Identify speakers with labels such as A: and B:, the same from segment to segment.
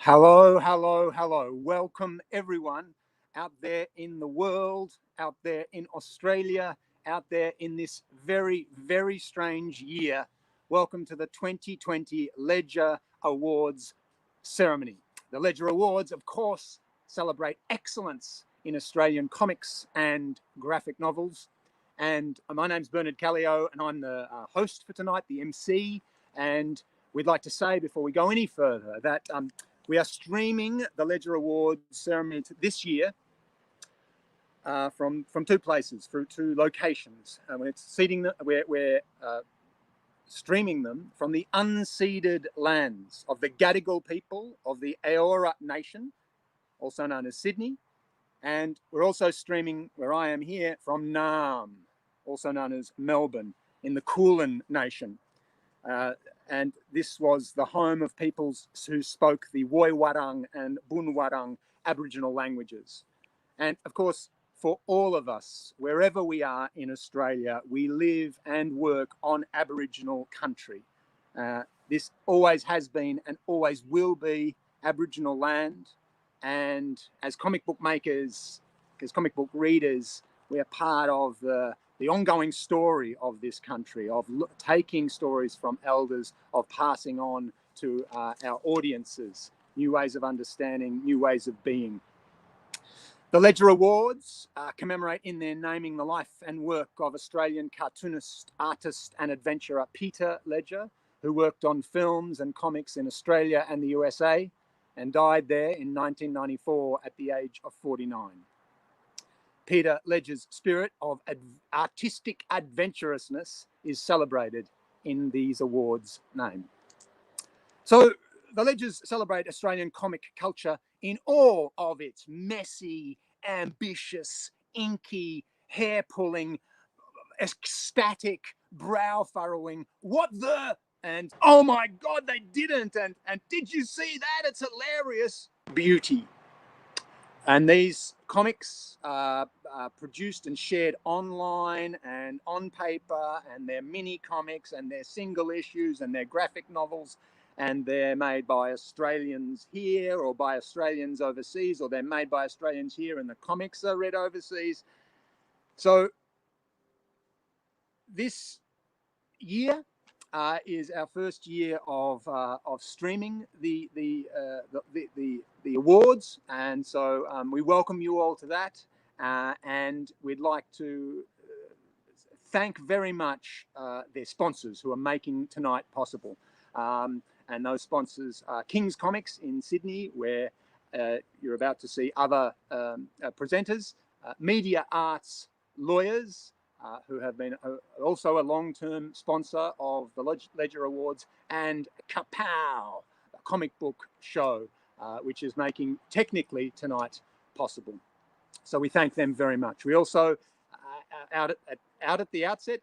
A: Hello, hello, hello. Welcome everyone out there in the world, out there in Australia, out there in this very, very strange year. Welcome to the 2020 Ledger Awards ceremony. The Ledger Awards, of course, celebrate excellence in Australian comics and graphic novels. And my name's Bernard Callio, and I'm the host for tonight, the MC. And we'd like to say before we go any further that we are streaming the Ledger Awards ceremony this year from two places, through two locations. We're streaming them from the unceded lands of the Gadigal people of the Eora Nation, also known as Sydney. And we're also streaming, where I am here, from Naarm, also known as Melbourne, in the Kulin Nation. And this was the home of peoples who spoke the Woiwurrung and Bunurong Aboriginal languages. And of course, for all of us, wherever we are in Australia, we live and work on Aboriginal country. This always has been and always will be Aboriginal land. And as comic book makers, as comic book readers, we are part of the ongoing story of this country, of taking stories from elders, of passing on to our audiences, new ways of understanding, new ways of being. The Ledger Awards commemorate in their naming the life and work of Australian cartoonist, artist and adventurer Peter Ledger, who worked on films and comics in Australia and the USA and died there in 1994 at the age of 49. Peter Ledger's spirit of artistic adventurousness is celebrated in these awards' name. So the Ledgers celebrate Australian comic culture in all of its messy, ambitious, inky, hair-pulling, ecstatic, brow-furrowing, what the, and oh my God, they didn't, and did you see that? It's hilarious beauty. And these comics are produced and shared online and on paper, and they're mini comics and they're single issues and they're graphic novels, and they're made by Australians here or by Australians overseas, or they're made by Australians here and the comics are read overseas. So this year is our first year of streaming the awards, and so we welcome you all to that, and we'd like to thank very much their sponsors who are making tonight possible, and those sponsors are King's Comics in Sydney, where you're about to see other presenters, Media Arts Lawyers, who have been also a long-term sponsor of the Ledger Awards, and Kapow, a comic book show, which is making technically tonight possible. So we thank them very much. We also, out at the outset,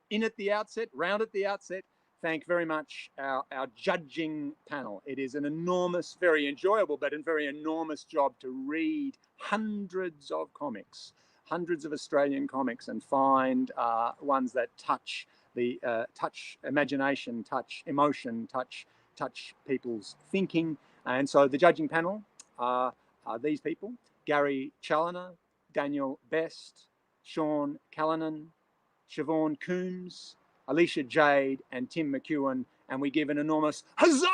A: round at the outset, thank very much our judging panel. It is an enormous, very enjoyable, but a very enormous job to read hundreds of comics, hundreds of Australian comics, and find ones that touch touch imagination, touch emotion, touch people's thinking. And so the judging panel are these people: Gary Challoner, Daniel Best, Sean Callanan, Siobhan Coombs, Alicia Jade, and Tim McEwen. And we give an enormous huzzah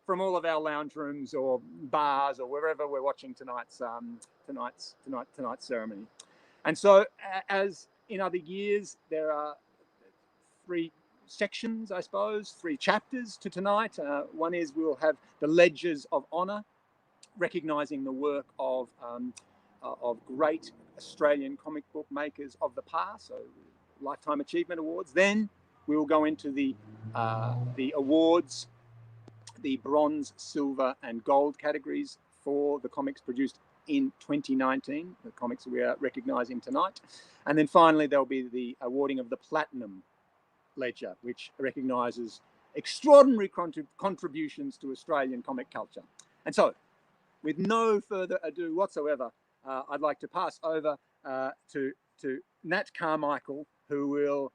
A: from all of our lounge rooms or bars or wherever we're watching tonight's ceremony. And so, as in other years, there are three sections, I suppose, three chapters to tonight. One is we'll have the Ledgers of Honour, recognising the work of great Australian comic book makers of the past, so Lifetime Achievement Awards. Then we will go into the awards, the bronze, silver, and gold categories for the comics produced in 2019, the comics we are recognising tonight. And then finally, there'll be the awarding of the Platinum Ledger, which recognises extraordinary contributions to Australian comic culture. And so, with no further ado whatsoever, I'd like to pass over to Nat Carmichael, who will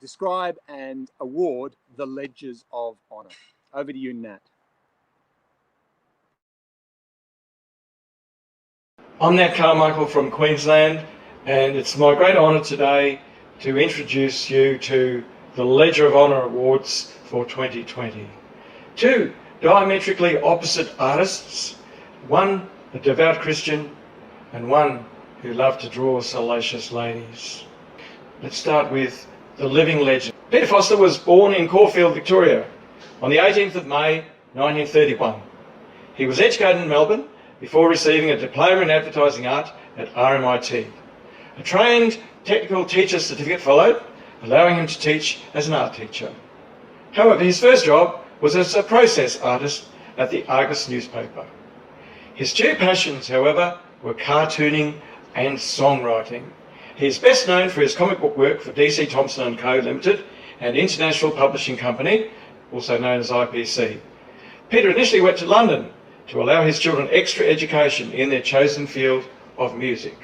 A: describe and award the Ledgers of Honour. Over to you, Nat.
B: I'm Nat Carmichael from Queensland, and it's my great honour today to introduce you to the Ledger of Honour Awards for 2020. Two diametrically opposite artists, one a devout Christian and one who loved to draw salacious ladies. Let's start with the living legend. Peter Foster was born in Caulfield, Victoria on the 18th of May 1931. He was educated in Melbourne before receiving a diploma in advertising art at RMIT. A trained technical teacher certificate followed, allowing him to teach as an art teacher. However, his first job was as a process artist at the Argus newspaper. His two passions, however, were cartooning and songwriting. He is best known for his comic book work for DC Thomson & Co Limited and International Publishing Company, also known as IPC. Peter initially went to London to allow his children extra education in their chosen field of music.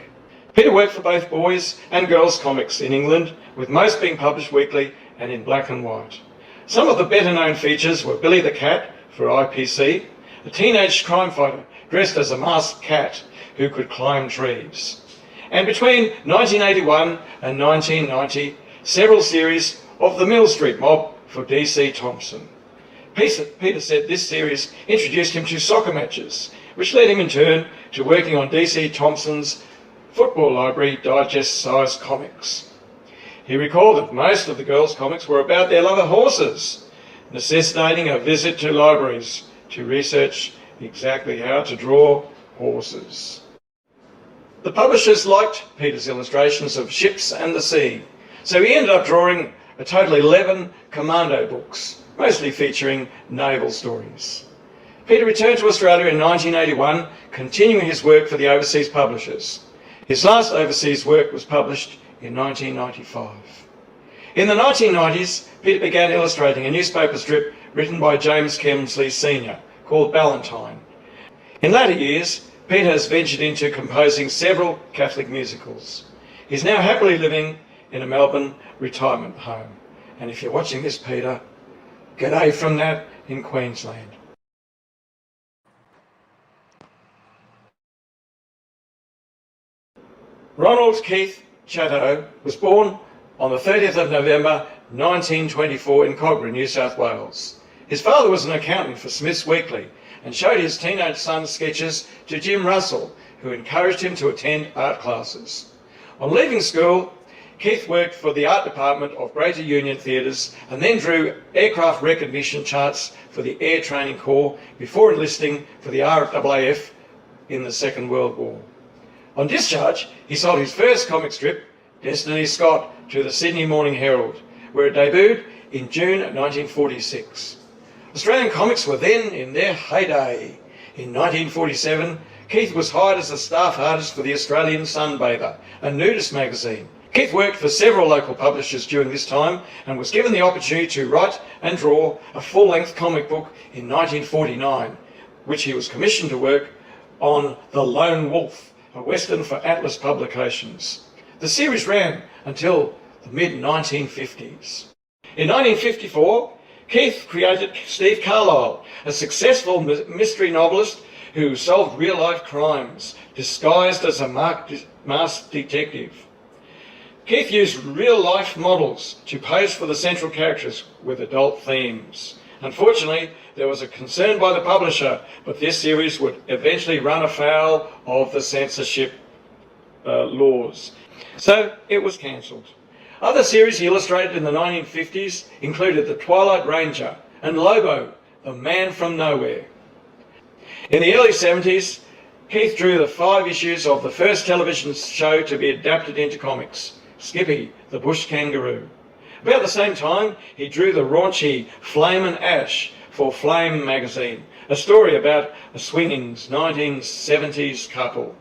B: Peter worked for both boys and girls comics in England, with most being published weekly and in black and white. Some of the better known features were Billy the Cat for IPC, a teenage crime fighter dressed as a masked cat who could climb trees. And between 1981 and 1990, several series of the Mill Street Mob for DC Thomson. Peter said this series introduced him to soccer matches, which led him in turn to working on DC Thomson's Football Library digest-sized comics. He recalled that most of the girls' comics were about their love of horses, necessitating a visit to libraries to research exactly how to draw horses. The publishers liked Peter's illustrations of ships and the sea, so he ended up drawing a total 11 commando books, mostly featuring naval stories. Peter returned to Australia in 1981, continuing his work for the overseas publishers. His last overseas work was published in 1995. In the 1990s, Peter began illustrating a newspaper strip written by James Kemsley Sr. called Ballantine. In latter years, Peter has ventured into composing several Catholic musicals. He's now happily living in a Melbourne retirement home. And if you're watching this, Peter, g'day from Nat in Queensland. Ronald Keith Chatto was born on the 30th of November 1924 in Cogra, New South Wales. His father was an accountant for Smith's Weekly and showed his teenage son's sketches to Jim Russell, who encouraged him to attend art classes. On leaving school, Keith worked for the art department of Greater Union Theatres and then drew aircraft recognition charts for the Air Training Corps before enlisting for the RAAF in the Second World War. On discharge, he sold his first comic strip, Destiny Scott, to the Sydney Morning Herald, where it debuted in June 1946. Australian comics were then in their heyday. In 1947, Keith was hired as a staff artist for the Australian Sunbather, a nudist magazine. Keith worked for several local publishers during this time and was given the opportunity to write and draw a full-length comic book in 1949, which he was commissioned to work on The Lone Wolf, a western for Atlas Publications. The series ran until the mid-1950s. In 1954, Keith created Steve Carlyle, a successful mystery novelist who solved real-life crimes, disguised as a masked detective. Keith used real-life models to pose for the central characters with adult themes. Unfortunately, there was a concern by the publisher, but this series would eventually run afoul of the censorship laws. So it was cancelled. Other series he illustrated in the 1950s included The Twilight Ranger and Lobo, the Man from Nowhere. In the early 70s, Keith drew the 5 issues of the first television show to be adapted into comics, Skippy, the Bush Kangaroo. About the same time, he drew the raunchy Flame and Ash for Flame magazine, a story about a swinging 1970s couple.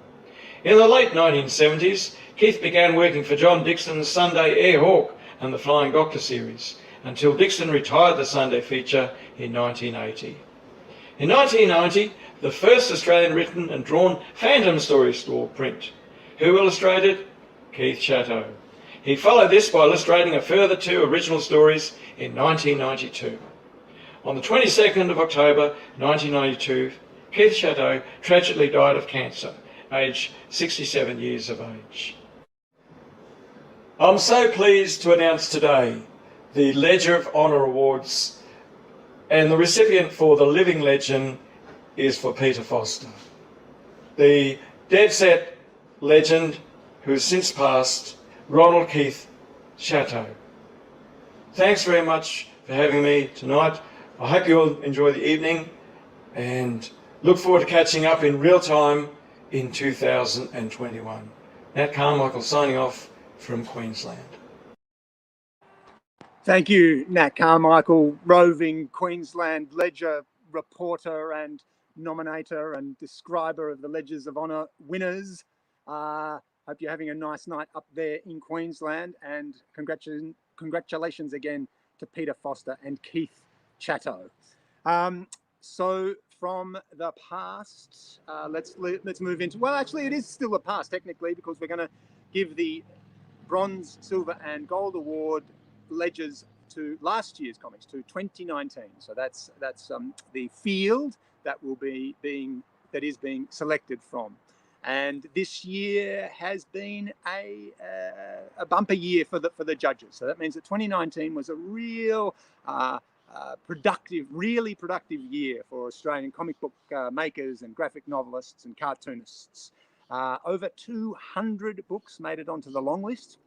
B: In the late 1970s, Keith began working for John Dixon's Sunday Air Hawk and the Flying Doctor series, until Dixon retired the Sunday feature in 1980. In 1990, the first Australian written and drawn Phantom story saw print. Who illustrated? Keith Chatto. He followed this by illustrating a further 2 original stories in 1992. On the 22nd of October 1992, Keith Chatto tragically died of cancer aged 67 years of age. I'm so pleased to announce today the Ledger of Honour Awards, and the recipient for the Living Legend is for Peter Foster, the dead set legend who has since passed, Ronald Keith Chatto. Thanks very much for having me tonight. I hope you'll enjoy the evening and look forward to catching up in real time in 2021. Nat Carmichael signing off from Queensland.
A: Thank you, Nat Carmichael, roving Queensland Ledger reporter and nominator and describer of the Ledgers of Honour winners. Hope you're having a nice night up there in Queensland, and congratulations again to Peter Foster and Keith Chatto. So from the past, let's move into, well, actually it is still the past technically, because we're going to give the Bronze, Silver and Gold Award ledgers to last year's comics, to 2019. So that's the field that is being selected from. And this year has been a bumper year for the judges. So that means that 2019 was a real really productive year for Australian comic book makers and graphic novelists and cartoonists. Over 200 books made it onto the long list.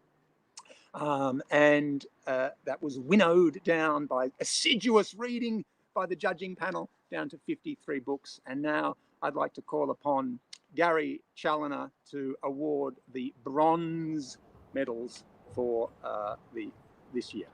A: And that was winnowed down by assiduous reading by the judging panel down to 53 books. And now I'd like to call upon Gary Challoner to award the bronze medals for this year.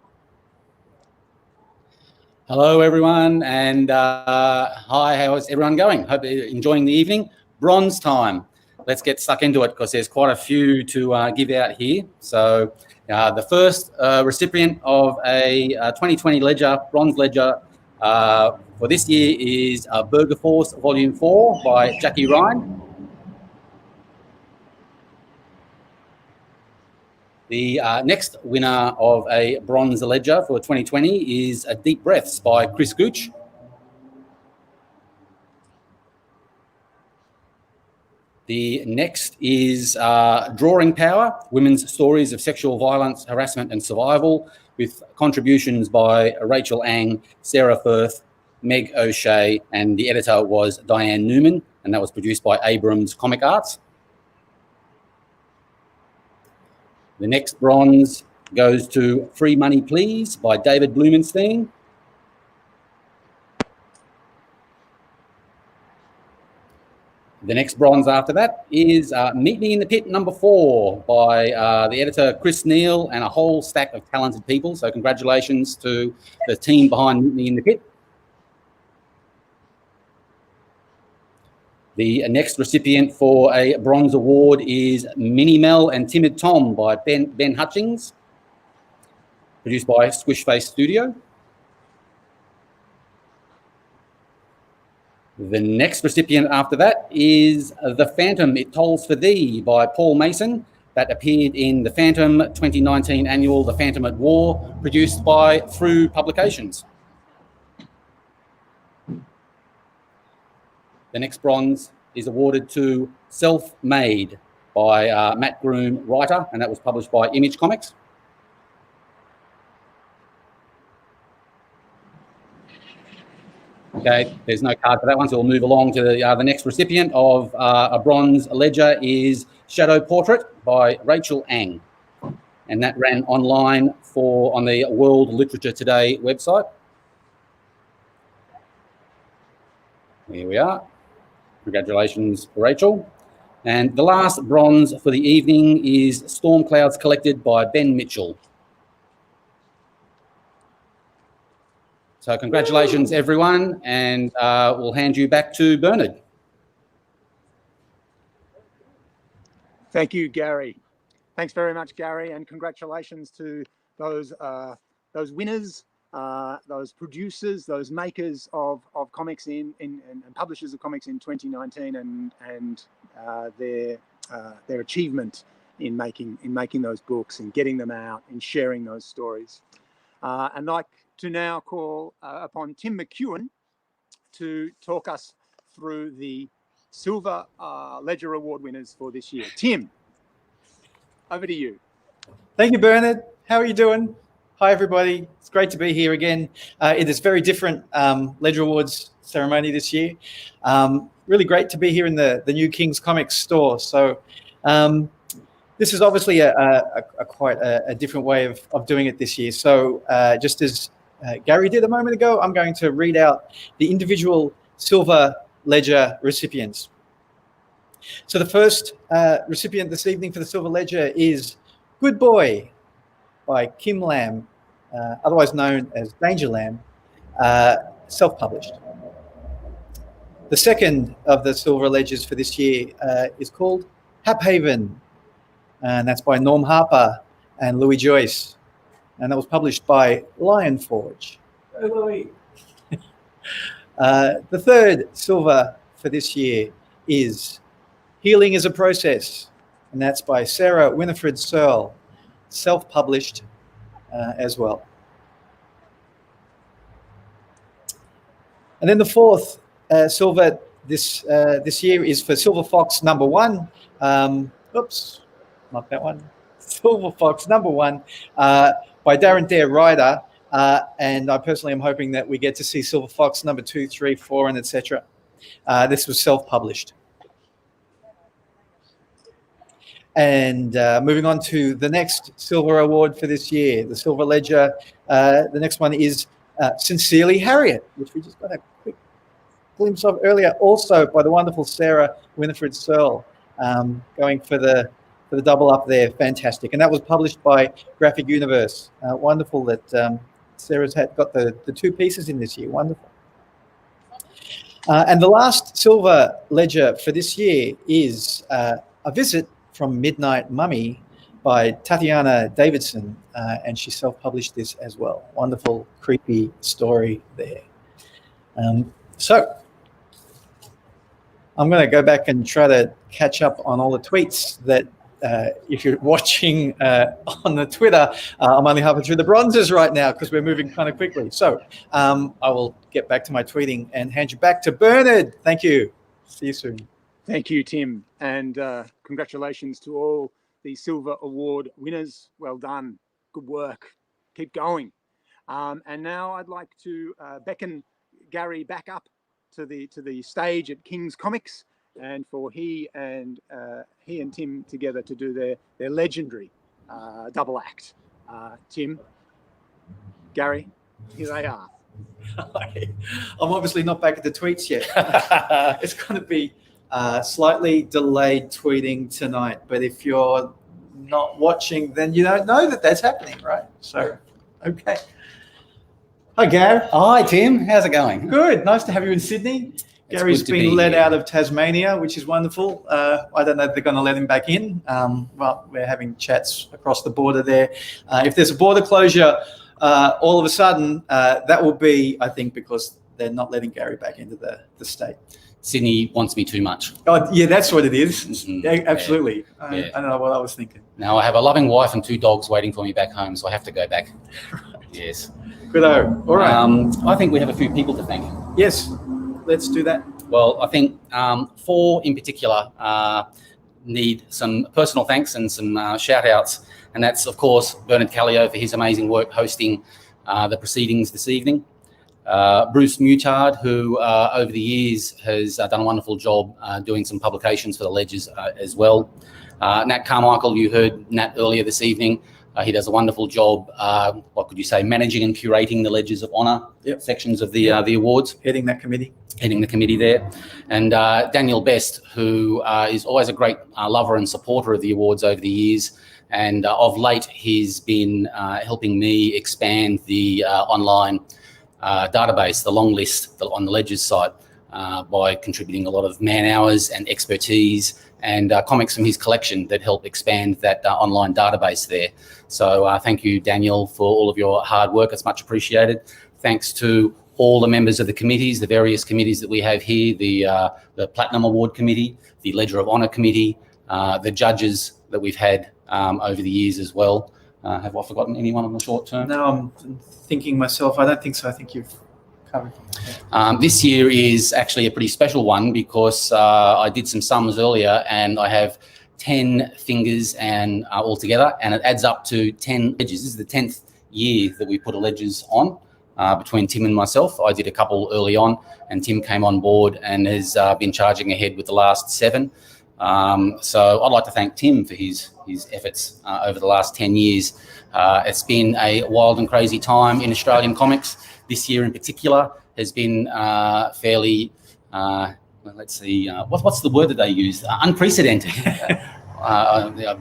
C: Hello, everyone, and hi, how's everyone going? Hope you're enjoying the evening. Bronze time. Let's get stuck into it because there's quite a few to give out here. So the first recipient of a 2020 ledger, bronze ledger for this year is Burger Force Volume 4 by Jackie Ryan. The next winner of a bronze ledger for 2020 is Deep Breaths by Chris Gooch. The next is Drawing Power, Women's Stories of Sexual Violence, Harassment and Survival, with contributions by Rachel Ang, Sarah Firth, Meg O'Shea, and the editor was Diane Newman, and that was produced by Abrams Comic Arts. The next bronze goes to Free Money Please by David Blumenstein. The next bronze after that is Meet Me in the Pit #4 by the editor Chris Neal and a whole stack of talented people. So congratulations to the team behind Meet Me in the Pit. The next recipient for a bronze award is Minnie Mel and Timid Tom by Ben Hutchings, produced by Squishface Studio. The next recipient after that is The Phantom, It Tolls for Thee by Paul Mason, that appeared in the Phantom 2019 annual The Phantom at War, produced by Through Publications. The next bronze is awarded to Self-Made by Matt Groom, writer, and that was published by Image Comics. Okay, there's no card for that one, so we'll move along to the next recipient of a bronze ledger is Shadow Portrait by Rachel Ang, and that ran online on the World Literature Today website. Here we are. Congratulations, Rachel. And the last bronze for the evening is Storm Clouds Collected by Ben Mitchell. So congratulations, everyone, and we'll hand you back to Bernard.
A: Thank you, Gary. Thanks very much, Gary, and congratulations to those winners, those producers, those makers of comics and publishers of comics in 2019, and their achievement in making those books and getting them out and sharing those stories. And like to now call upon Tim McEwen to talk us through the Silver Ledger Award winners for this year. Tim, over to you.
D: Thank you, Bernard. How are you doing? Hi, everybody. It's great to be here again in this very different Ledger Awards ceremony this year. Really great to be here in the new King's Comics store. So this is obviously a quite a different way of doing it this year. So just as Gary did a moment ago, I'm going to read out the individual Silver Ledger recipients. So the first recipient this evening for the Silver Ledger is Good Boy by Kim Lam, otherwise known as Danger Lam, self-published. The second of the Silver Ledgers for this year is called WAPHAVEN, and that's by Norm Harper and Louis Joyce, and that was published by Lion Forge. Oh, Louis. The third silver for this year is Healing is a Process, and that's by Sarah Winifred Searle, self-published as well. And then the fourth silver this year is for Silver Fox #1. Oops, not that one. Silver Fox #1 by Darren Dare Ryder. And I personally am hoping that we get to see Silver Fox #2, 3, 4, and etc. This was self-published. And moving on to the next silver award for this year, the Silver Ledger. The next one is Sincerely Harriet, which we just got a quick glimpse of earlier, also by the wonderful Sarah Winifred Searle, going for the double up there. Fantastic. And that was published by Graphic Universe. Wonderful that Sarah's got the two pieces in this year. Wonderful. And the last Silver Ledger for this year is A Visit from Midnight Mummy by Tatiana Davidson, and she self-published this as well. Wonderful, creepy story there. So I'm going to go back and try to catch up on all the tweets that if you're watching on the Twitter, I'm only halfway through the bronzes right now because we're moving kind of quickly. So I will get back to my tweeting and hand you back to Bernard. Thank you. See you soon.
A: Thank you, Tim. And congratulations to all the Silver Award winners. Well done. Good work. Keep going. And now I'd like to beckon Gary back up to the stage at King's Comics, and for he and Tim together to do their legendary double act. Tim, Gary, here they are.
D: I'm obviously not back at the tweets yet. It's going to be slightly delayed tweeting tonight, but if you're not watching, then you don't know that that's happening, right? So, okay. Hi, Gary.
C: Hi, Tim. How's it going?
D: Good. Nice to have you in Sydney.
C: It's
D: Gary's
C: good to
D: been
C: be
D: let
C: here.
D: out of Tasmania, which is wonderful. I don't know if they're going to let him back in. Well, we're having chats across the border there. If there's a border closure, all of a sudden, that will be, I think, because they're not letting Gary back into the state.
C: Sydney wants me too much.
D: Oh, yeah, that's what it is.
C: Mhm.
D: Yeah, absolutely.
C: Yeah.
D: I don't know what I was thinking.
C: Now I have a loving wife and 2 dogs waiting for me back home, so I have to go back. Yes.
D: Good-o. All right.
C: I think we have a few people to thank.
D: Yes, let's do that.
C: Well, I think 4 in particular need some personal thanks and some shout-outs, and that's, of course, Bernard Callio for his amazing work hosting the proceedings this evening. Bruce Mutard, who over the years has done a wonderful job doing some publications for the Ledgers as well. Nat Carmichael, you heard Nat earlier this evening. He does a wonderful job, what could you say, managing and curating the Ledgers of Honour sections of the awards.
D: Heading that committee.
C: Heading the committee there. And Daniel Best, who is always a great lover and supporter of the awards over the years. And of late, he's been helping me expand the online database, the long list on the Ledgers site, by contributing a lot of man hours and expertise and comics from his collection that help expand that online database there. So thank you, Daniel, for all of your hard work. It's much appreciated. Thanks to all the members of the committees, the various committees that we have here, the Platinum Award Committee, the Ledger of Honour Committee, the judges that we've had over the years as well. Have I forgotten anyone on the short term?
D: No, I'm thinking myself. I don't think so. I think you've covered.
C: This year is actually a pretty special one because I did some sums earlier and I have 10 fingers and altogether, and it adds up to 10 ledgers. This is the 10th year that we put a ledgers on between Tim and myself. I did a couple early on and Tim came on board and has been charging ahead with the last 7. So I'd like to thank Tim for his efforts over the last 10 years. It's been a wild and crazy time in Australian comics. This year in particular has been fairly, let's see, what's the word that they use? Unprecedented.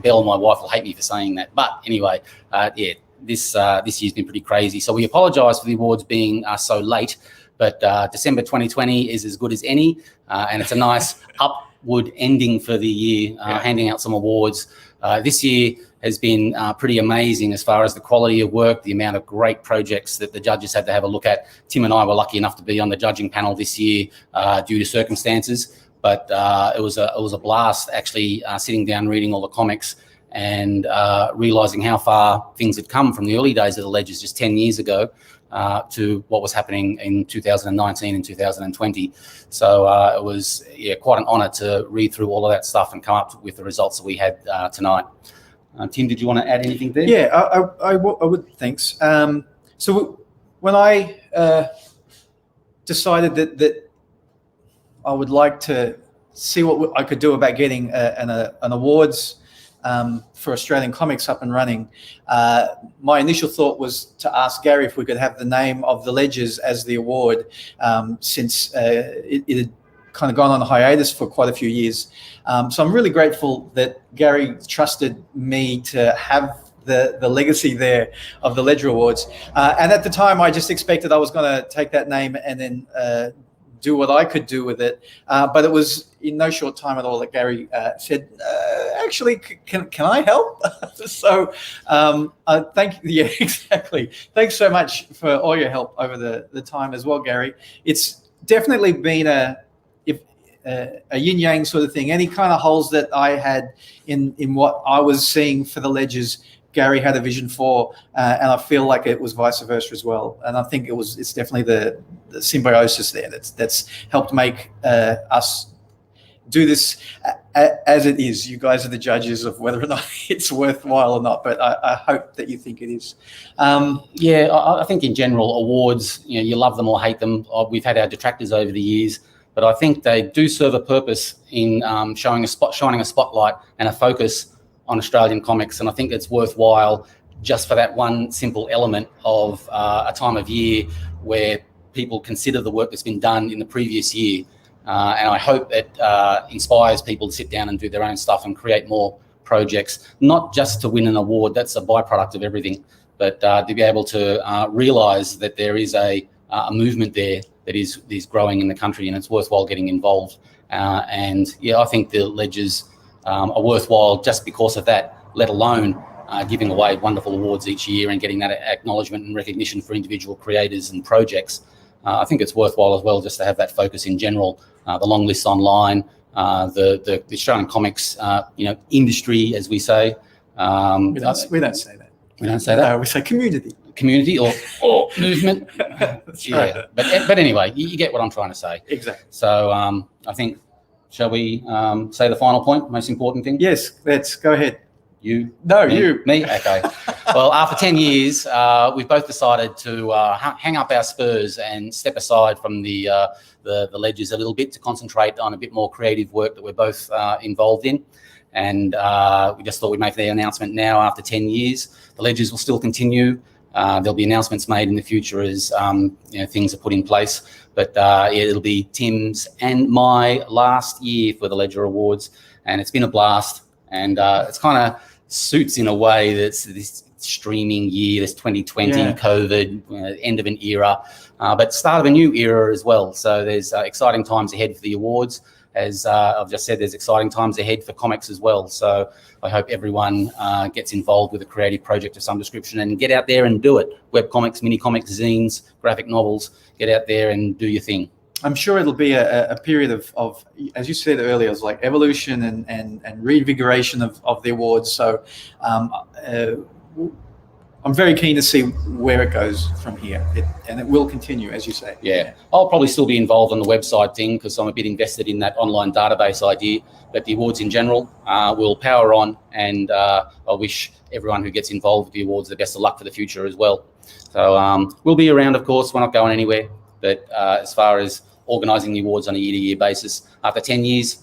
C: Belle, my wife, will hate me for saying that. But anyway, yeah, this year's been pretty crazy. So we apologise for the awards being so late, but December 2020 is as good as any, and it's a nice upward ending for the year, handing out some awards. This year has been pretty amazing as far as the quality of work, the amount of great projects that the judges had to have a look at. Tim and I were lucky enough to be on the judging panel this year due to circumstances, but it was a blast actually sitting down reading all the comics and realising how far things had come from the early days of the Ledgers just 10 years ago to what was happening in 2019 and 2020. So it was quite an honour to read through all of that stuff and come up with the results that we had tonight. Tim, did you want to add anything there?
D: Yeah, I would. Thanks. So when I decided that I would like to see what I could do about getting an awards for Australian comics up and running, my initial thought was to ask Gary if we could have the name of the Ledgers as the award, since it had kind of gone on a hiatus for quite a few years. So I'm really grateful that Gary trusted me to have the legacy there of the Ledger Awards. And at the time, I just expected I was going to take that name and then do what I could do with it. But it was in no short time at all that Gary said, actually, can I help? So thank you. Yeah, exactly. Thanks so much for all your help over the time as well, Gary. It's definitely been a yin-yang sort of thing. Any kind of holes that I had in what I was seeing for the Ledgers, Gary had a vision for, and I feel like it was vice versa as well. And I think it's definitely the symbiosis there that's helped make us do this as it is. You guys are the judges of whether or not it's worthwhile or not, but I hope that you think it is.
C: Yeah, I think in general, awards, you love them or hate them. We've had our detractors over the years, but I think they do serve a purpose in shining a spotlight and a focus on Australian comics. And I think it's worthwhile just for that one simple element of a time of year where people consider the work that's been done in the previous year. And I hope it inspires people to sit down and do their own stuff and create more projects, not just to win an award, that's a byproduct of everything, but to be able to realise that there is a movement there that is growing in the country, and it's worthwhile getting involved. And yeah, I think the Ledgers are worthwhile just because of that, let alone giving away wonderful awards each year and getting that acknowledgement and recognition for individual creators and projects. I think it's worthwhile as well just to have that focus in general. The long lists online, the Australian comics, industry, as we say.
D: We don't say that.
C: We don't say that.
D: No, we say
C: community or movement.
D: That's
C: yeah.
D: right.
C: But anyway, you get what I'm trying to say.
D: Exactly.
C: So I think, shall we say the final point, most important thing?
D: Yes, let's go ahead.
C: You?
D: No,
C: me?
D: you.
C: Me? Okay. Well, after 10 years, we've both decided to hang up our spurs and step aside from the Ledgers a little bit to concentrate on a bit more creative work that we're both involved in. And we just thought we'd make the announcement now after 10 years. The Ledgers will still continue. There'll be announcements made in the future as things are put in place. But it'll be Tim's and my last year for the Ledger Awards. And it's been a blast. And it's kind of suits in a way that's this streaming year, this 2020, COVID, end of an era, but start of a new era as well. So there's exciting times ahead for the awards. As I've just said, there's exciting times ahead for comics as well. So I hope everyone gets involved with a creative project of some description and get out there and do it. Web comics, mini comics, zines, graphic novels, get out there and do your thing.
D: I'm sure it'll be a period of, as you said earlier, it's like evolution and reinvigoration of the awards. So I I'm very keen to see where it goes from here, and it will continue, as you say.
C: Yeah, I'll probably still be involved on the website thing because I'm a bit invested in that online database idea. But the awards in general will power on, and I wish everyone who gets involved with the awards the best of luck for the future as well. So we'll be around, of course. We're not going anywhere. But as far as organising the awards on a year-to-year basis, after 10 years,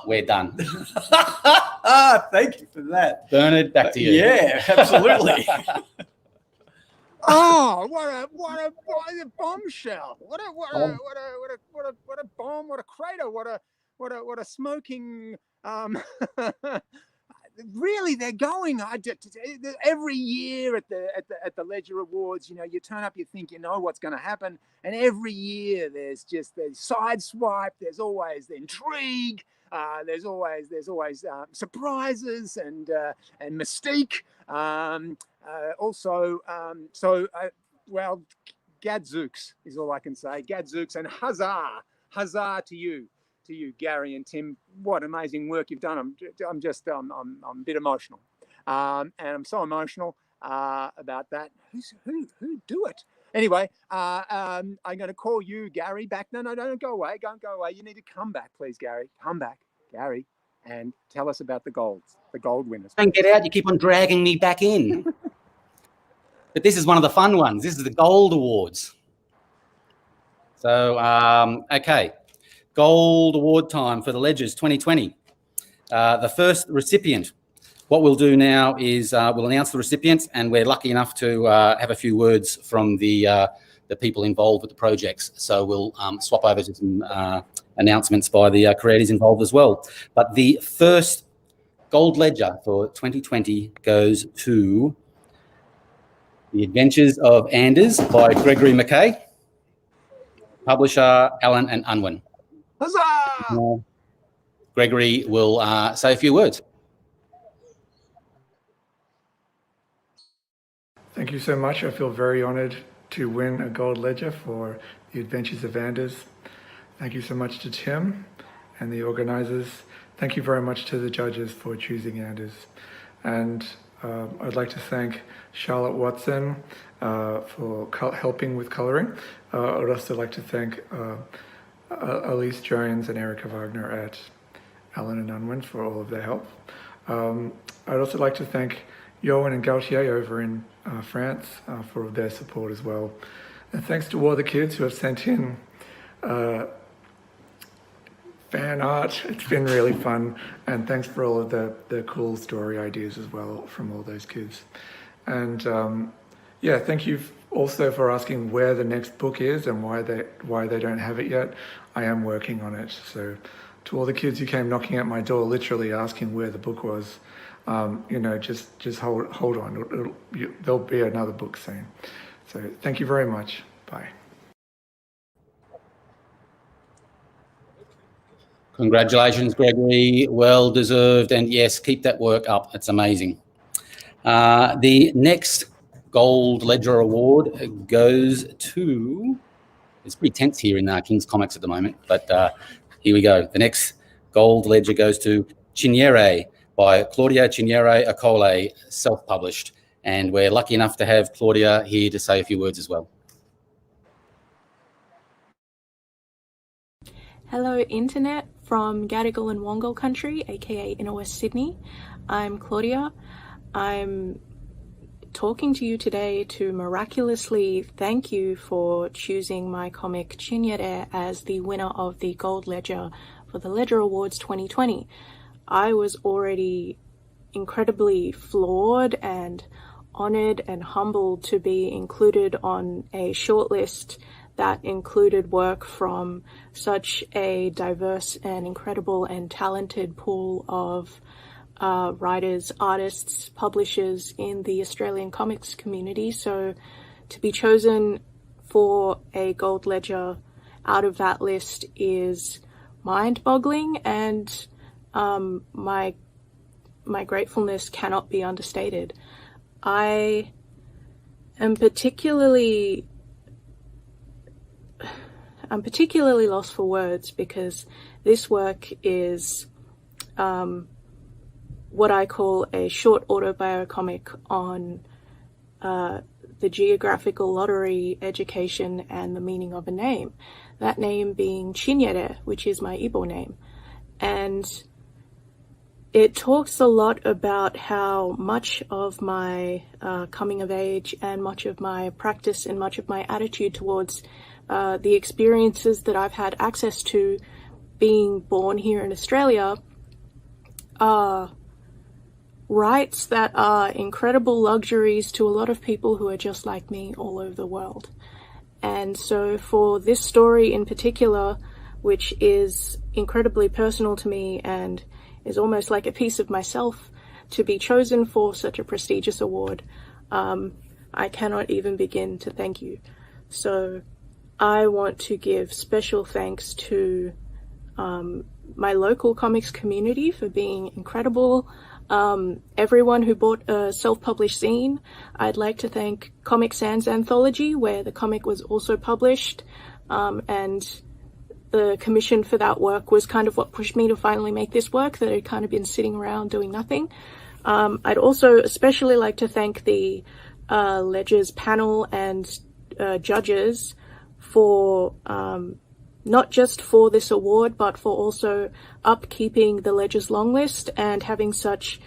C: we're done.
D: Thank you for that,
C: Bernard. Back to you.
D: Yeah, absolutely.
A: Oh, what a bombshell! What a bomb! What a crater! What a smoking. Really, they're going. Every year at the Ledger Awards, you turn up, you think you know what's going to happen, and every year there's sideswipe. There's always the intrigue. There's always surprises and mystique. Gadzooks is all I can say. Gadzooks, and huzzah to you, Gary and Tim. What amazing work you've done. I'm a bit emotional, and I'm so emotional about that. Who do it? Anyway, I'm going to call you, Gary, back. No, don't go away. Don't go away. You need to come back, please, Gary. Come back, Gary, and tell us about the gold winners.
C: Don't get out. You keep on dragging me back in. But this is one of the fun ones. This is the Gold Awards. So, okay. Gold Award time for the Ledgers 2020. The first recipient. What we'll do now is we'll announce the recipients, and we're lucky enough to have a few words from the people involved with the projects. So we'll swap over to some announcements by the creators involved as well. But the first Gold Ledger for 2020 goes to The Adventures of Anders by Gregory Mackay, publisher Allen and Unwin.
A: Huzzah!
C: Gregory will say a few words.
E: Thank you so much. I feel very honoured to win a Gold Ledger for The Adventures of Anders. Thank you so much to Tim and the organisers. Thank you very much to the judges for choosing Anders. And I'd like to thank Charlotte Watson for helping with colouring. I'd also like to thank Elise Jones and Erica Wagner at Allen and Unwin for all of their help. I'd also like to thank Yoan and Gautier over in France for their support as well. And thanks to all the kids who have sent in fan art. It's been really fun, and thanks for all of the cool story ideas as well from all those kids. And yeah, thank you also for asking where the next book is and why they don't have it yet. I am working on it. So to all the kids who came knocking at my door, literally asking where the book was, just hold on. There'll be another book soon. So thank you very much. Bye.
C: Congratulations, Gregory. Well deserved. And yes, keep that work up. It's amazing. The next Gold Ledger Award goes to, it's pretty tense here in King's Comics at the moment, but here we go. The next Gold Ledger goes to Chinyere by Claudia Chinyere Akole, self-published. And we're lucky enough to have Claudia here to say a few words as well.
F: Hello, Internet from Gadigal and Wongal country, aka Inner West Sydney. I'm Claudia. I'm talking to you today to miraculously thank you for choosing my comic Chinyere as the winner of the Gold Ledger for the Ledger Awards 2020. I was already incredibly floored and honoured and humbled to be included on a shortlist that included work from such a diverse and incredible and talented pool of writers, artists, publishers in the Australian comics community. So to be chosen for a Gold Ledger out of that list is mind-boggling, and my gratefulness cannot be understated. I am particularly lost for words because this work is what I call a short autobiocomic on the geographical lottery, education, and the meaning of a name. That name being Chinyere, which is my Igbo name. And it talks a lot about how much of my coming of age and much of my practice and much of my attitude towards the experiences that I've had access to being born here in Australia are rights that are incredible luxuries to a lot of people who are just like me all over the world. And so for this story in particular, which is incredibly personal to me and is almost like a piece of myself, to be chosen for such a prestigious award, I cannot even begin to thank you. So I want to give special thanks to my local comics community for being incredible. Everyone who bought a self-published zine. I'd like to thank Comic Sans Anthology, where the comic was also published, and the commission for that work was kind of what pushed me to finally make this work that had kind of been sitting around doing nothing. I'd also especially like to thank the Ledger's panel and judges for not just for this award, but for also upkeeping the Ledger's long list and having such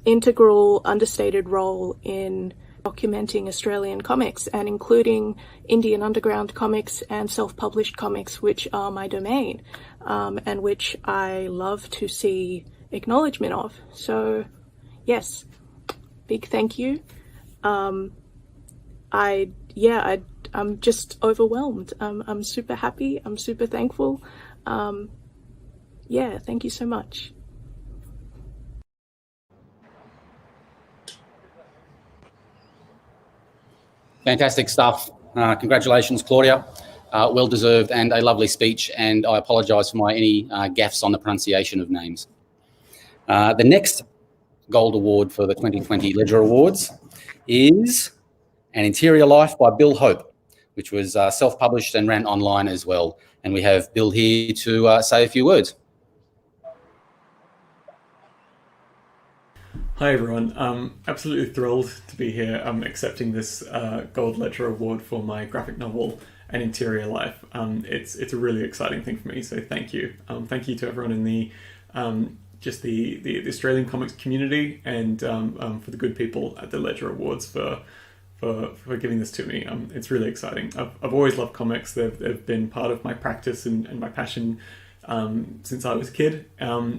F: integral, understated role in documenting Australian comics and including Indian underground comics and self-published comics, which are my domain, and which I love to see acknowledgement of. So yes, big thank you. I'm just overwhelmed. I'm super happy. I'm super thankful. Thank you so much.
C: Fantastic stuff. Congratulations, Claudia. Well deserved and a lovely speech. And I apologise for any gaffes on the pronunciation of names. The next Gold Award for the 2020 Ledger Awards is An Interior Life by Bill Hope, which was self-published and ran online as well. And we have Bill here to say a few words.
G: Hi everyone, absolutely thrilled to be here accepting this Gold Ledger Award for my graphic novel An Interior Life. It's a really exciting thing for me, so thank you. Thank you to everyone in the Australian comics community and for the good people at the Ledger Awards for giving this to me. It's really exciting. I've always loved comics. They've been part of my practice and my passion since I was a kid.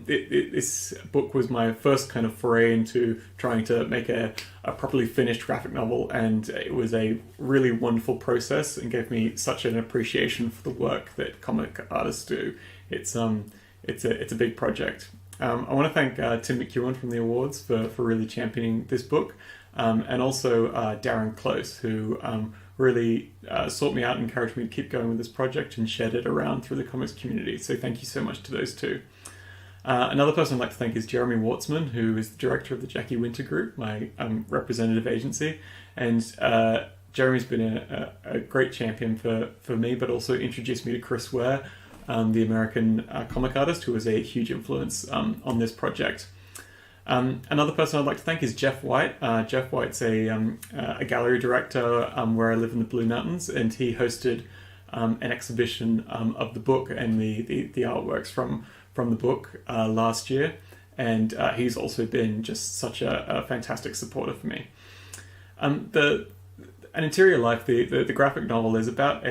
G: This book was my first kind of foray into trying to make a properly finished graphic novel, and it was a really wonderful process and gave me such an appreciation for the work that comic artists do. It's a big project. I want to thank Tim McEwen from the awards for really championing this book, and also Darren Close, who really sought me out and encouraged me to keep going with this project and shared it around through the comics community. So thank you so much to those two. Another person I'd like to thank is Jeremy Wartzman, who is the director of the Jackie Winter Group, my representative agency. And Jeremy's been a great champion for me, but also introduced me to Chris Ware, the American comic artist, who was a huge influence on this project. Another person I'd like to thank is Jeff White. Jeff White's a gallery director where I live in the Blue Mountains, and he hosted an exhibition of the book and the artworks from the book last year, and he's also been just such a fantastic supporter for me. An Interior Life, the graphic novel, is about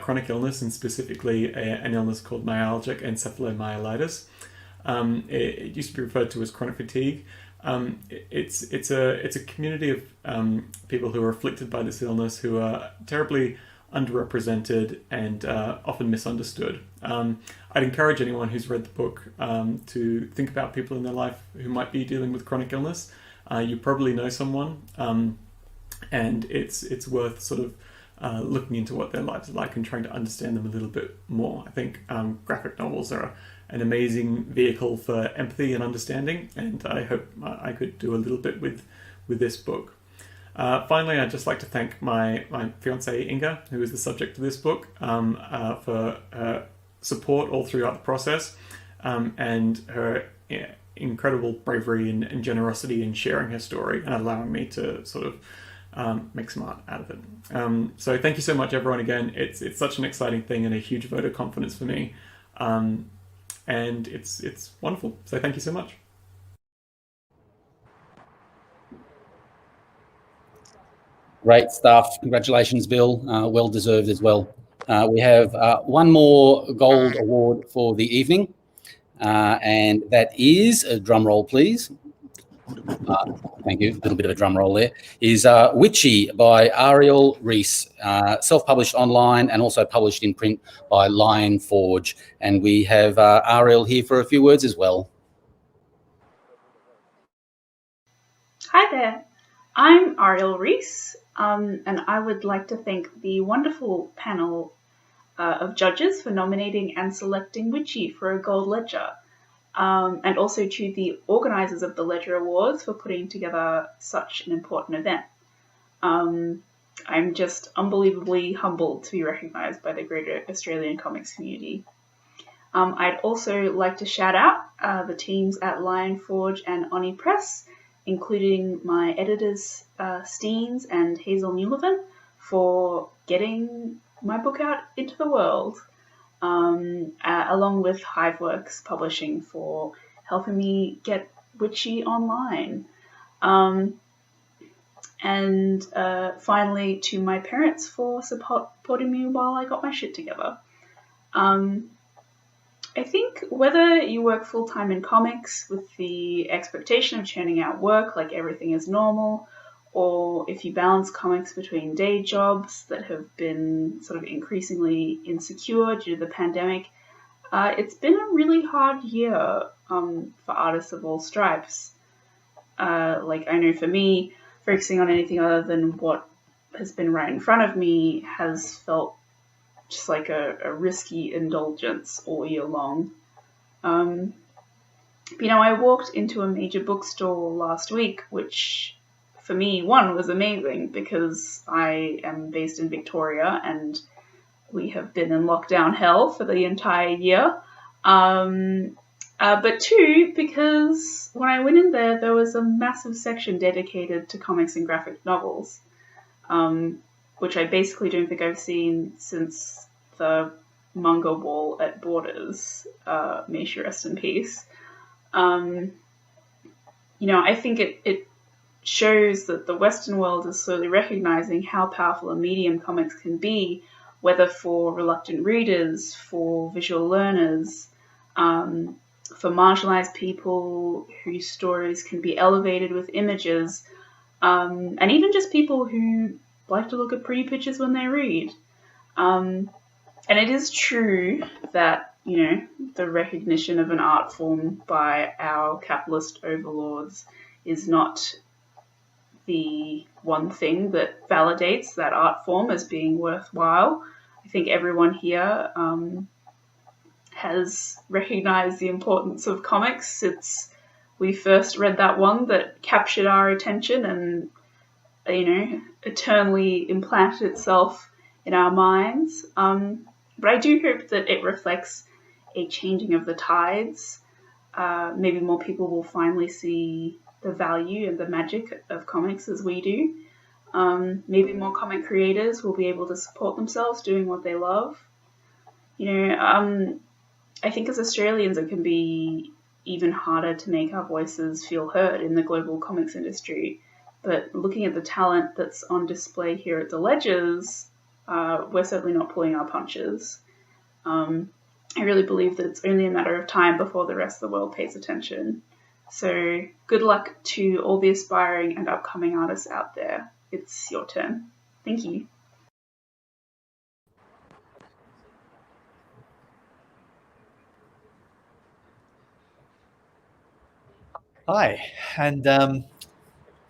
G: chronic illness, and specifically an illness called myalgic encephalomyelitis. It used to be referred to as chronic fatigue. It's a community of people who are afflicted by this illness, who are terribly underrepresented and often misunderstood. I'd encourage anyone who's read the book to think about people in their life who might be dealing with chronic illness. You probably know someone, and it's worth sort of looking into what their lives are like and trying to understand them a little bit more. I think graphic novels are an amazing vehicle for empathy and understanding, and I hope I could do a little bit with this book. Finally, I'd just like to thank my fiancée Inga, who is the subject of this book, for her support all throughout the process, and her incredible bravery and generosity in sharing her story and allowing me to sort of make some art out of it. So thank you so much, everyone. Again, it's such an exciting thing and a huge vote of confidence for me, and it's wonderful. So thank you so much.
C: Great stuff. Congratulations, Bill. Well deserved as well. We have one more gold award for the evening, and that is, a drum roll, please. Thank you. A little bit of a drum roll there. Is Witchy by Ariel Rees, self-published online and also published in print by Lion Forge. And we have Ariel here for a few words as well.
H: Hi there. I'm Ariel Rees, and I would like to thank the wonderful panel of judges for nominating and selecting Witchy for a gold ledger. And also to the organisers of the Ledger Awards for putting together such an important event. I'm just unbelievably humbled to be recognised by the greater Australian comics community. I'd also like to shout out the teams at Lion Forge and Oni Press, including my editors Steens and Hazel Newlevin, for getting my book out into the world. Along with Hiveworks Publishing for helping me get Witchy online. And finally, to my parents for supporting me while I got my shit together. I think whether you work full-time in comics with the expectation of churning out work like everything is normal, or if you balance comics between day jobs that have been sort of increasingly insecure due to the pandemic, it's been a really hard year for artists of all stripes. Like, I know for me, focusing on anything other than what has been right in front of me has felt just like a risky indulgence all year long. I walked into a major bookstore last week, which for me, one, was amazing because I am based in Victoria and we have been in lockdown hell for the entire year. But two, because when I went in there was a massive section dedicated to comics and graphic novels, which I basically don't think I've seen since the manga wall at Borders. May she rest in peace. I think it shows that the Western world is slowly recognizing how powerful a medium comics can be, whether for reluctant readers, for visual learners, for marginalized people whose stories can be elevated with images, and even just people who like to look at pretty pictures when they read. And it is true that, the recognition of an art form by our capitalist overlords is not the one thing that validates that art form as being worthwhile. I think everyone here has recognized the importance of comics since we first read that one that captured our attention and, eternally implanted itself in our minds. But I do hope that it reflects a changing of the tides. Maybe more people will finally see the value and the magic of comics as we do. Maybe more comic creators will be able to support themselves doing what they love. I think as Australians it can be even harder to make our voices feel heard in the global comics industry. But looking at the talent that's on display here at the Ledgers, we're certainly not pulling our punches. I really believe that it's only a matter of time before the rest of the world pays attention. So good luck to all the aspiring and upcoming artists out there. It's your turn. Thank you.
D: Hi, and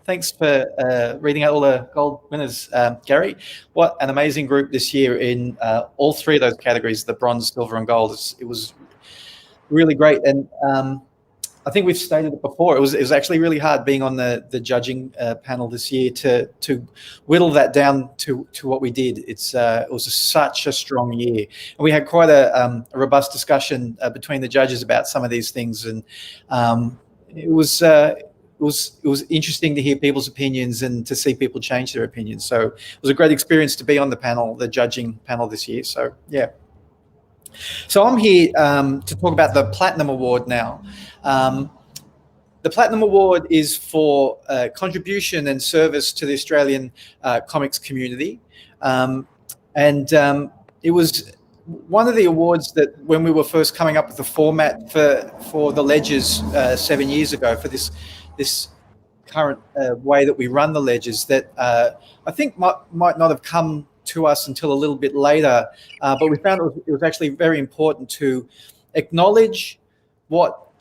D: thanks for reading out all the gold winners, Gary. What an amazing group this year in all three of those categories, the bronze, silver, and gold. It was really great. And I think we've stated it before. It was actually really hard being on the judging panel this year to whittle that down to what we did. It was such a strong year, and we had quite a robust discussion between the judges about some of these things. And it was interesting to hear people's opinions and to see people change their opinions. So it was a great experience to be on the panel, the judging panel this year. So yeah. So I'm here to talk about the Platinum Award now. The Platinum Award is for contribution and service to the Australian comics community. It was one of the awards that when we were first coming up with the format for the ledgers 7 years ago, for this current way that we run the ledgers, that I think might not have come to us until a little bit later, but we found it was actually very important to acknowledge what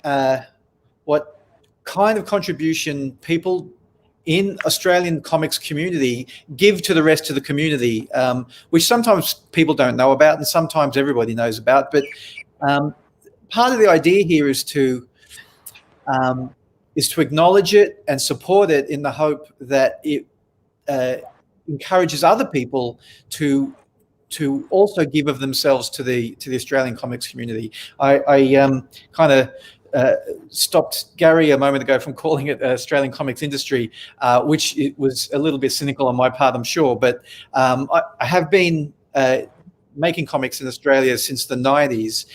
D: kind of contribution people in Australian comics community give to the rest of the community, which sometimes people don't know about and sometimes everybody knows about. But part of the idea here is to acknowledge it and support it in the hope that it encourages other people to also give of themselves to the Australian comics community. I kind of stopped Gary a moment ago from calling it Australian comics industry, which it was a little bit cynical on my part, I'm sure. But I have been making comics in Australia since the 90s.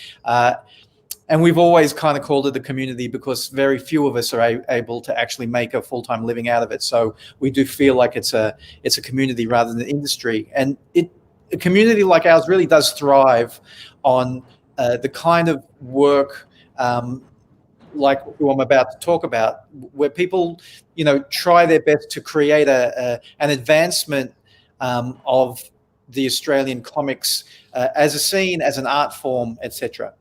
D: And we've always kind of called it the community because very few of us are able to actually make a full-time living out of it. So we do feel like it's a community rather than an industry. And a community like ours really does thrive on the kind of work like who I'm about to talk about, where people, try their best to create an advancement of the Australian comics as a scene, as an art form, etc.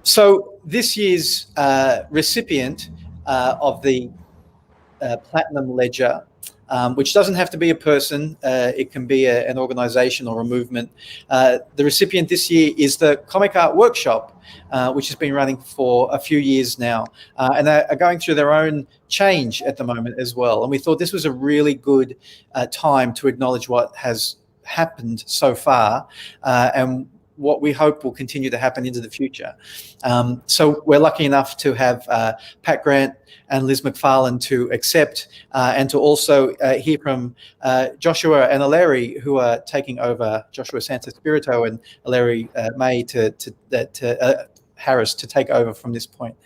D: So this year's recipient of the Platinum Ledger, which doesn't have to be a person, it can be an organisation or a movement. The recipient this year is the Comic Art Workshop, which has been running for a few years now, and they are going through their own change at the moment as well. And we thought this was a really good time to acknowledge what has happened so far and what we hope will continue to happen into the future. So we're lucky enough to have Pat Grant and Liz McFarlane to accept and to also hear from Joshua and Aleri, who are taking over, Joshua Santaspirito and Aleri May to Harris to take over from this point.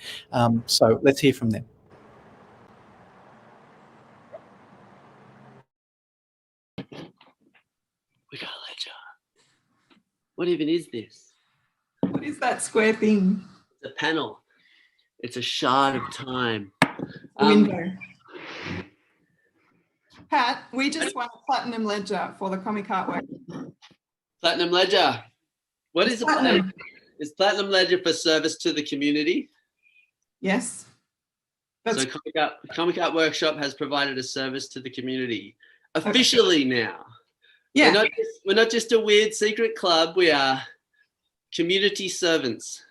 D: So let's hear from them.
I: We got a ledger. What even is this?
J: What is that square thing?
I: It's a panel. It's a shard of time.
J: Window. Pat, we just won a Platinum Ledger for the Comic Art Workshop.
I: Platinum Ledger. What is
J: Platinum?
I: Is Platinum Ledger for service to the community?
J: Yes.
I: So Comic Art Workshop has provided a service to the community officially now.
J: Yeah.
I: We're not just a weird secret club. We are community servants.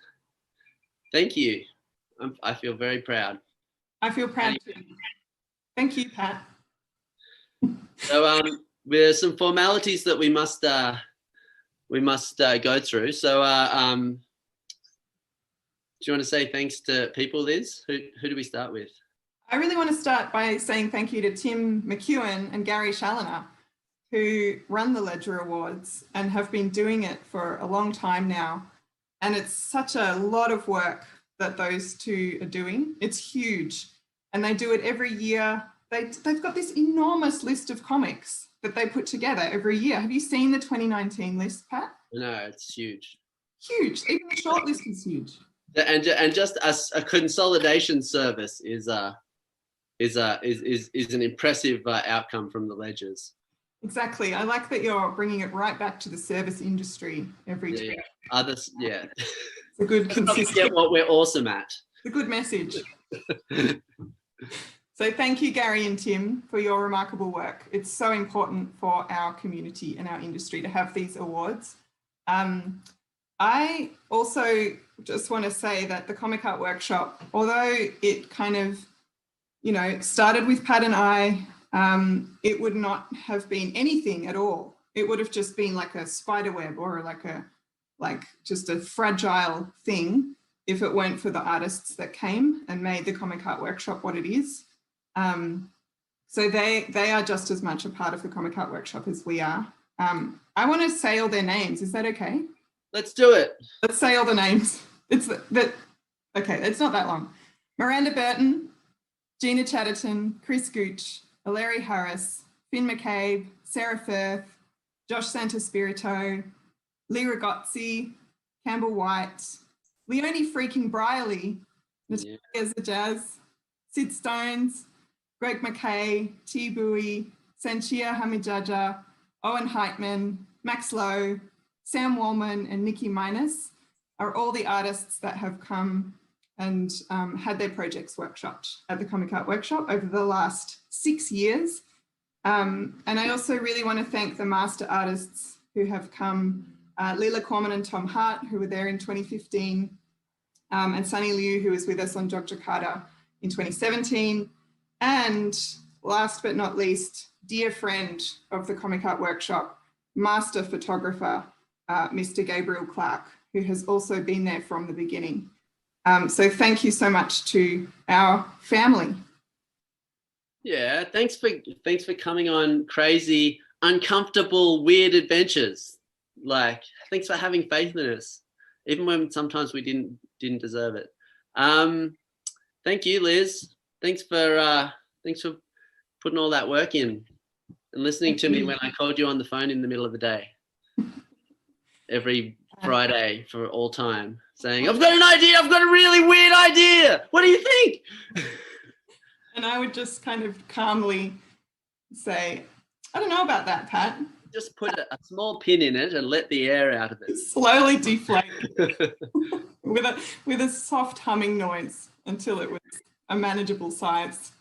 I: Thank you. I feel very proud.
J: I feel proud too. Thank you, Pat.
I: So there's some formalities that we must go through. So do you want to say thanks to people, Liz? Who do we start with?
J: I really want to start by saying thank you to Tim McEwen and Gary Challoner, who run the Ledger Awards and have been doing it for a long time now. And it's such a lot of work that those two are doing. It's huge. And they do it every year. They've got this enormous list of comics that they put together every year. Have you seen the 2019 list, Pat?
I: No, it's huge.
J: Huge. Even the short list is huge.
I: And just a consolidation service is an impressive outcome from the ledgers.
J: Exactly. I like that you're bringing it right back to the service industry every time.
I: Others, yeah.
J: It's a good consistent.
I: Get what we're awesome at.
J: It's a good message. So thank you, Gary and Tim, for your remarkable work. It's so important for our community and our industry to have these awards. I also just want to say that the Comic Art Workshop, although it kind of, started with Pat and I, it would not have been anything at all. It would have just been like a spider web or like just a fragile thing if it weren't for the artists that came and made the Comic Art Workshop what it is. So they are just as much a part of the Comic Art Workshop as we are. I want to say all their names. Is that okay?
I: Let's do it.
J: Let's say all the names. Okay, it's not that long. Miranda Burton, Gina Chatterton, Chris Gooch, Larry Harris, Finn McCabe, Sarah Firth, Josh Santaspirito, Lee Ragozzi, Campbell White, Leonie freaking Briley, Natalia Zajaz, Sid Stones, Greg Mackay, T. Bowie, Sanchia Hamijaja, Owen Heitman, Max Lowe, Sam Wallman, and Nikki Minus are all the artists that have come and had their projects workshopped at the Comic Art Workshop over the last 6 years. And I also really want to thank the master artists who have come, Leela Corman and Tom Hart, who were there in 2015, and Sunny Liu, who was with us on Jogjakarta in 2017. And last but not least, dear friend of the Comic Art Workshop, master photographer, Mr. Gabriel Clark, who has also been there from the beginning. So thank you so much to our family.
I: Yeah, thanks for coming on crazy, uncomfortable, weird adventures. Like, thanks for having faith in us, even when sometimes we didn't deserve it. Thank you, Liz. Thanks for putting all that work in and listening to me when I called you on the phone in the middle of the day every Friday for all time, saying, I've got an idea, I've got a really weird idea. What do you think?
J: And I would just kind of calmly say, I don't know about that, Pat.
I: Just put a small pin in it and let the air out of it.
J: Slowly deflate with a soft humming noise until it was a manageable size.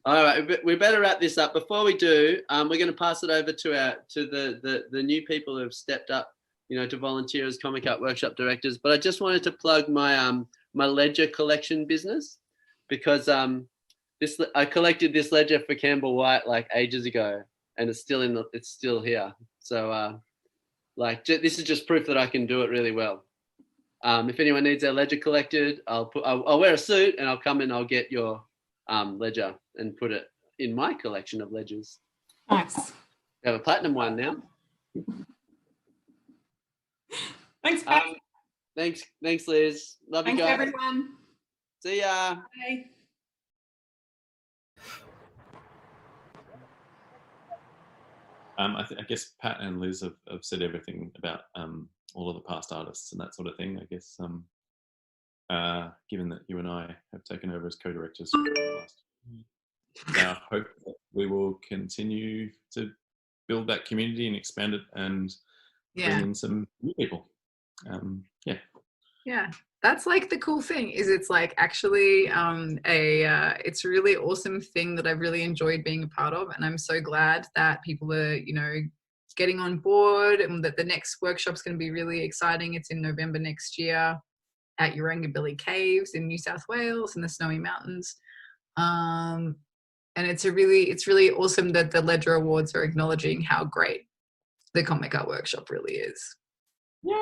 I: All right, we better wrap this up. Before we do, we're going to pass it over to the new people who have stepped up, to volunteer as Comic Art Workshop directors. But I just wanted to plug my my ledger collection business, because I collected this ledger for Campbell White like ages ago, and it's still here. So this is just proof that I can do it really well. If anyone needs their ledger collected, I'll wear a suit and I'll come and I'll get your ledger and put it in my collection of ledgers.
J: Nice.
I: We have a platinum one now.
J: Thanks, Pat.
I: Thanks, Liz. Love you guys.
J: Thanks, everyone.
I: See ya.
J: Bye.
K: I guess Pat and Liz have said everything about all of the past artists and that sort of thing. I guess given that you and I have taken over as co-directors for the last year, I hope that we will continue to build that community and expand it and bring in some new people.
L: Yeah, that's like the cool thing is it's like actually it's a really awesome thing that I've really enjoyed being a part of, and I'm so glad that people are getting on board, and that the next workshop's going to be really exciting. It's in November next year at Urangabilly Caves in New South Wales in the Snowy Mountains, and it's really awesome that the Ledger Awards are acknowledging how great the Comic Art Workshop really is. Yay!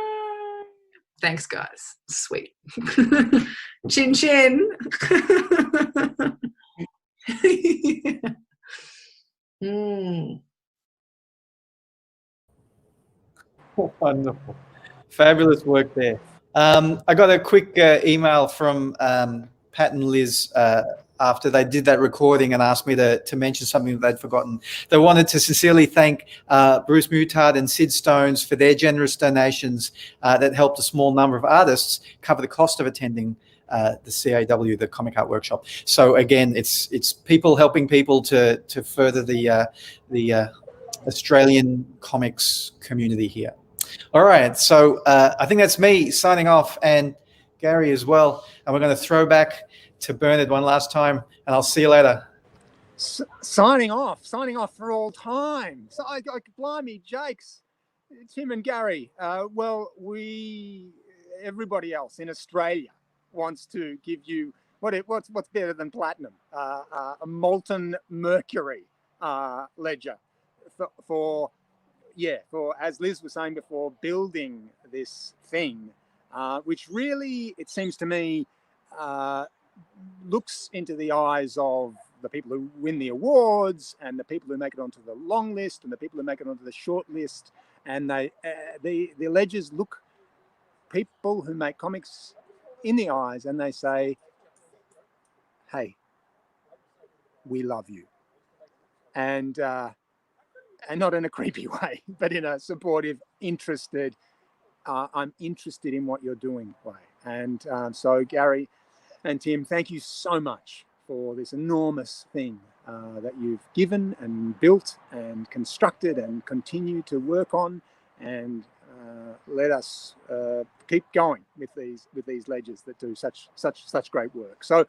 L: Thanks, guys. Sweet. Chin chin.
D: Wonderful. Fabulous work there. I got a quick email from Pat and Liz after they did that recording and asked me to mention something that they'd forgotten. They wanted to sincerely thank Bruce Mutard and Sid Stones for their generous donations that helped a small number of artists cover the cost of attending the CAW, the Comic Art Workshop. So again, it's people helping people to further the Australian comics community here. All right, so I think that's me signing off, and Gary as well. And we're going to throw back to Bernard one last time, and I'll see you later.
A: Signing off for all time. So blimey, Jakes, Tim and Gary. Everybody else in Australia wants to give you what's better than platinum? A molten mercury ledger for as Liz was saying before, building this thing which really, it seems to me, looks into the eyes of the people who win the awards and the people who make it onto the long list and the people who make it onto the short list. And the ledgers look people who make comics in the eyes and they say, hey, we love you. And not in a creepy way, but in a supportive, interested, I'm interested in what you're doing way. And so Gary and Tim, thank you so much for this enormous thing that you've given and built and constructed and continue to work on, and let us keep going with these ledgers that do such great work. So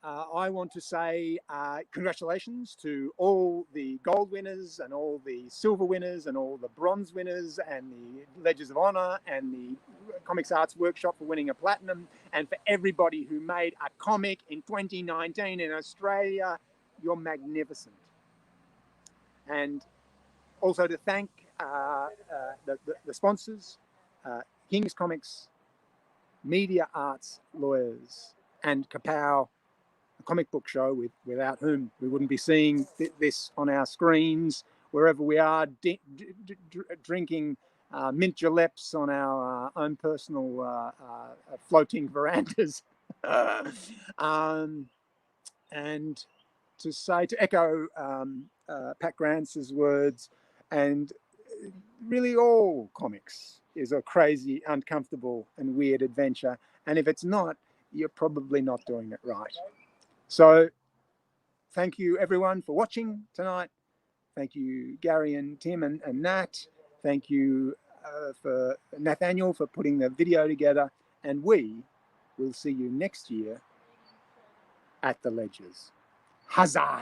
A: I want to say congratulations to all the gold winners and all the silver winners and all the bronze winners and the Ledgers of Honor and the Comics Arts Workshop for winning a platinum, and for everybody who made a comic in 2019 in Australia. You're magnificent. And also to thank the sponsors, King's Comics, Media Arts Lawyers, and Kapow, a comic book show without whom we wouldn't be seeing this on our screens wherever we are, drinking mint juleps on our own personal floating verandas. And to echo Pat Grantz's words, and really all comics is a crazy, uncomfortable and weird adventure. And if it's not, you're probably not doing it right. So thank you everyone for watching tonight. Thank you Gary and Tim and Nat. Thank you for Nathaniel for putting the video together. And we will see you next year at the Ledgers. Huzzah!